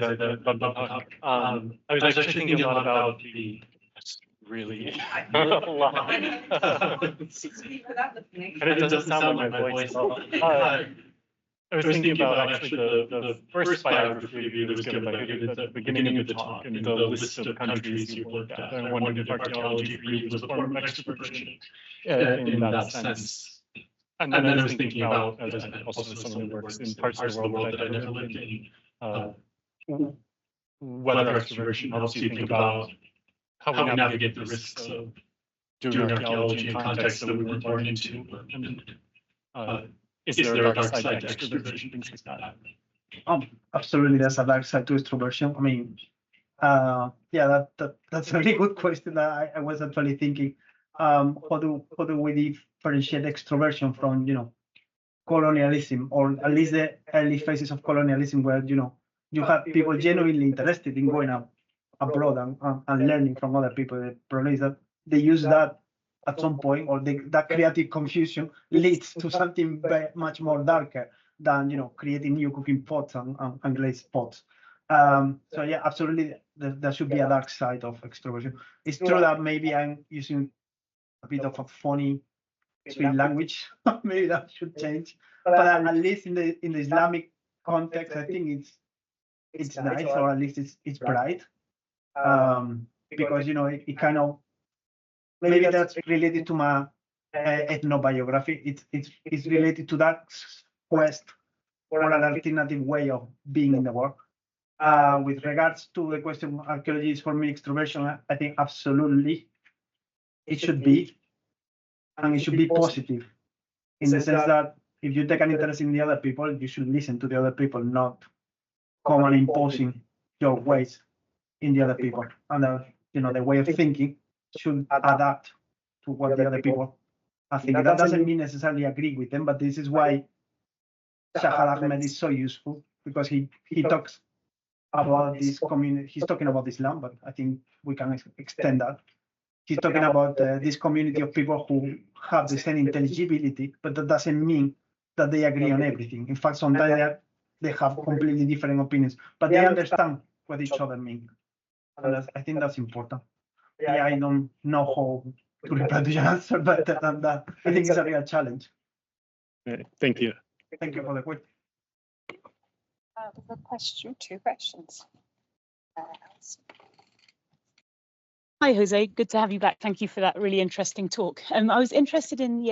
I was actually thinking a lot about the, that's really a lot. And it doesn't sound like my voice at all. I was thinking about actually the first biography review that was given by you at the beginning of the talk and the list of countries you worked at. I wondered if archaeology for you was a form of extroversion in that sense. And then I was thinking about, as also some of the works in parts of the world that I've never lived in, whether extroversion helps you think about how we navigate the risks of doing archaeology in contexts that we weren't born into. And is there a dark side to extroversion, things like that? Absolutely, there's a dark side to extroversion. I mean, yeah, that's a really good question that I was actually thinking. How do we differentiate extroversion from, colonialism, or at least the early phases of colonialism, where you have people genuinely interested in going abroad and learning from other people. The problem is that they use that at some point, or that creative confusion leads to something much more darker than creating new cooking pots and glazed pots. So yeah, absolutely, there should be a dark side of extroversion. It's true that maybe I'm using a bit of a funny sweet language. Maybe that should change. But at least in the Islamic context, I think it's nice, or at least it's bright. Because it kind of, maybe that's related to my ethnobiography. It's related to that quest for an alternative way of being in the world. With regards to the question, archaeology is for me extroversion, I think absolutely it should be, and it should be positive, in the sense that if you take an interest in the other people, you should listen to the other people, not come and imposing your ways in the other people. And the way of thinking should adapt to what the other people are thinking. That doesn't mean necessarily agree with them, but this is why Shahar Ahmed is so useful, because he talks about this community. He's talking about Islam, but I think we can extend that. He's talking about this community of people who have the same intelligibility, but that doesn't mean that they agree on everything. In fact, sometimes they have completely different opinions, but they understand what each other mean. And I think that's important. Yeah, I don't know how to reply to your answer better than that. I think it's a real challenge. Thank you. Thank you for the question. The question, 2 questions. Hi, Jose. Good to have you back. Thank you for that really interesting talk. I was interested in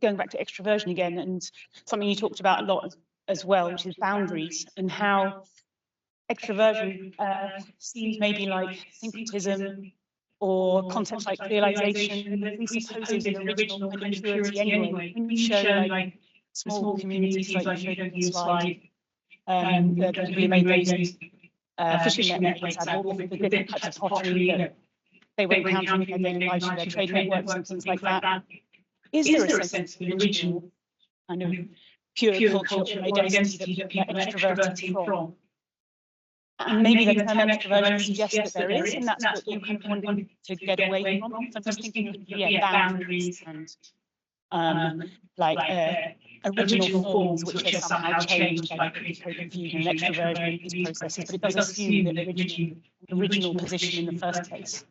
going back to extroversion again, and something you talked about a lot as well, which is boundaries, and how extroversion seems maybe like syncretism or concepts like realization presupposes an original kind of purity anyway. When you show like small communities like you showed in the slide, the people who made those fishing nets and all the different types of pottery that they were encountering in their daily lives, their trade networks and things like that. Is there a sense of the original kind of pure cultural identity that people are extroverted from? And maybe the term extroversion suggests that there is, and that's what you kind of wanted to get away from. So I'm just thinking of boundaries and original forms which are somehow changed by code confusion and extroversion in these processes, but it does assume that original position in the first place.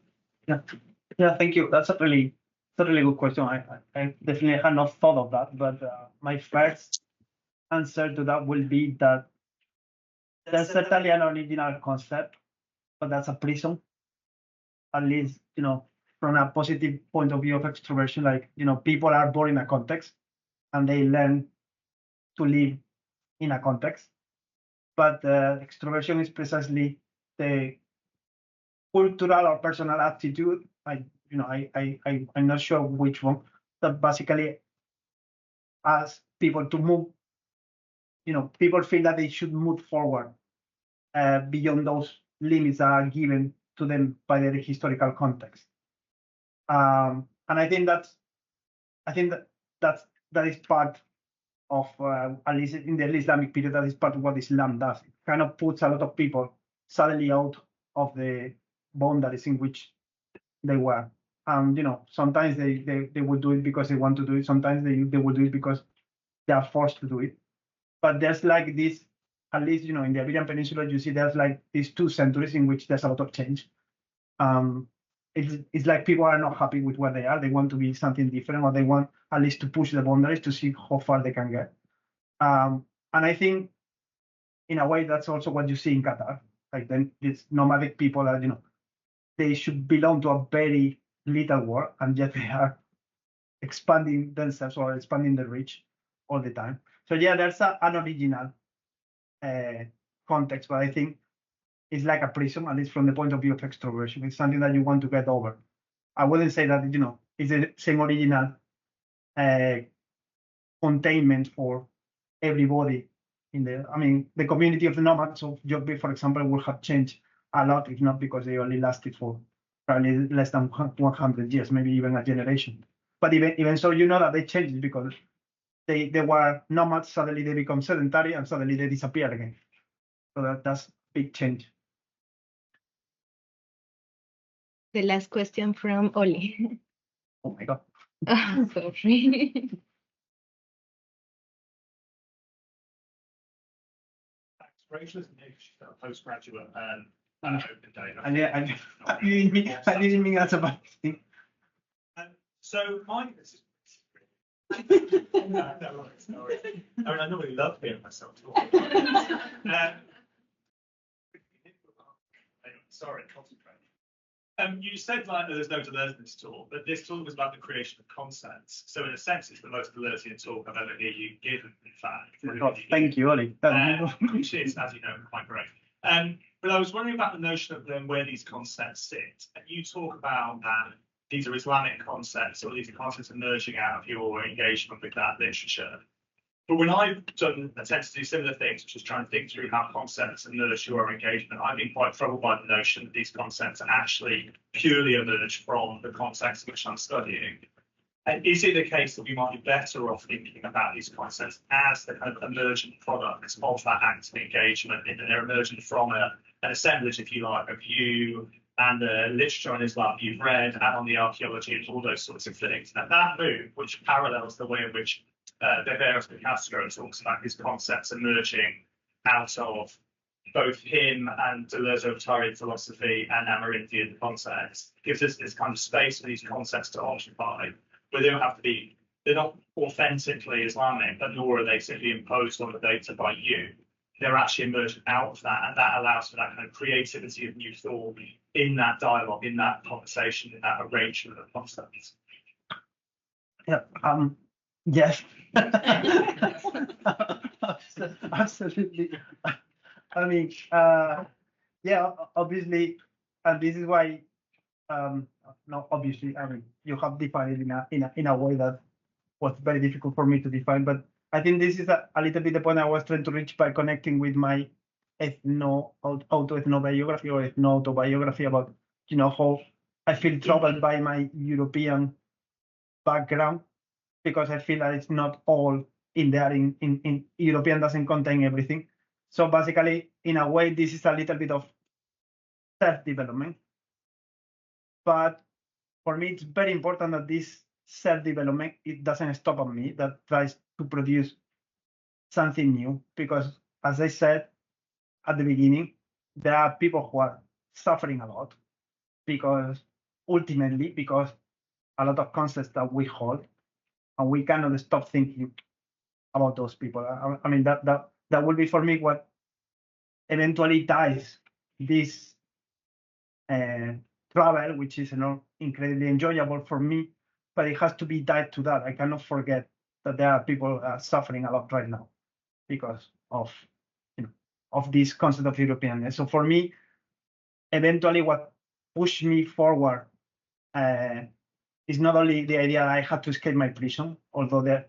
Yeah, thank you. That's a really good question. I definitely had not thought of that, but my first answer to that will be that there's certainly an original concept, but that's a prism. At least, from a positive point of view of extroversion, like, people are born in a context and they learn to live in a context. But extroversion is precisely the cultural or personal attitude. I'm not sure which one, that basically asks people to move. People feel that they should move forward beyond those limits that are given to them by their historical context. And I think that is part at least in the Islamic period, that is part of what Islam does. It kind of puts a lot of people suddenly out of the boundaries in which they were. And sometimes they would do it because they want to do it. Sometimes they would do it because they are forced to do it. But there's like this, at least in the Iberian Peninsula, you see there's like these 2 centuries in which there's a lot of change. It's like people are not happy with where they are. They want to be something different, or they want at least to push the boundaries to see how far they can get. And I think, in a way, that's also what you see in Qatar. Like then, these nomadic people are, they should belong to a very little world, and yet they are expanding themselves or expanding the reach all the time. So yeah, there's an original context, but I think it's like a prism, at least from the point of view of extroversion. It's something that you want to get over. I wouldn't say that it's the same original containment for everybody in the. I mean, the community of the nomads of Jogbe, for example, will have changed a lot, if not because they only lasted for probably less than 100 years, maybe even a generation. But even so, that they changed because they were nomads, suddenly they become sedentary, and suddenly they disappear again. So that's a big change. The last question from Oli. Oh my God. Sorry. Rachel's new, she's got a postgraduate open day. I didn't mean that's a bad thing. So this is no, sorry. I mean, I normally love hearing myself talk. Sorry, concentrate. You said there's no validity in this talk, but this talk was about the creation of concepts. So in a sense, it's the most validity talk I've ever heard you give, in fact. Oh, thank you, Oli. Which is, as you know, quite great. But I was wondering about the notion of where these concepts sit. And you talk about that these are Islamic concepts, or these are concepts emerging out of your engagement with that literature. But when I've attempted to do similar things, which is trying to think through how concepts emerge through our engagement, I've been quite troubled by the notion that these concepts actually purely emerge from the context in which I'm studying. And is it the case that we might be better off thinking about these concepts as the kind of emergent products of that active engagement, and they're emergent from an assemblage, if you like, of you and the literature on Islam you've read, and on the archaeology and all those sorts of things? And that move, which parallels the way in which Viveros de Castro talks about his concepts emerging out of both him and Deleuze Otarian philosophy and Amarinthian concepts, gives us this kind of space for these concepts to occupy, where they don't have to be, they're not authentically Islamic, but nor are they simply imposed on the data by you. They're actually emerging out of that, and that allows for that kind of creativity of new thought in that dialogue, in that conversation, in that arrangement of concepts. Yeah. Yes. Absolutely. I mean, yeah, obviously, and this is why, no, obviously, I mean, you have defined it in a way that was very difficult for me to define, but I think this is a little bit the point I was trying to reach by connecting with my autoethnography or ethno-autobiography about, how I feel troubled by my European background, because I feel that it's not all in there. In European doesn't contain everything. So basically, in a way, this is a little bit of self-development. But for me, it's very important that this self-development, it doesn't stop on me, that tries to produce something new. Because as I said at the beginning, there are people who are suffering a lot, because ultimately, because a lot of concepts that we hold, and we cannot stop thinking about those people. I mean, that will be for me what eventually ties this travel, which is incredibly enjoyable for me, but it has to be tied to that. I cannot forget that there are people suffering a lot right now because of this concept of Europeanness. So for me, eventually what pushed me forward is not only the idea that I had to escape my prison, although the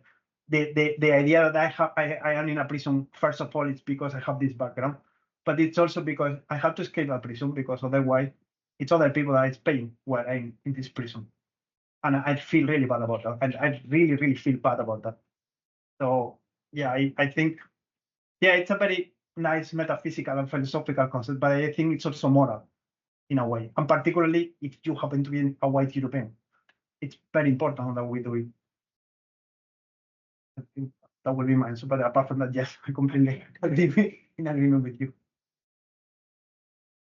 idea that I am in a prison, first of all, it's because I have this background, but it's also because I have to escape a prison, because otherwise it's other people that is paying while I'm in this prison. And I feel really bad about that. And I really, really feel bad about that. So yeah, I think, yeah, it's a very nice metaphysical and philosophical concept, but I think it's also moral in a way, and particularly if you happen to be a white European, it's very important that we do it. I think that would be my answer, but apart from that, yes, I completely agree in agreement with you.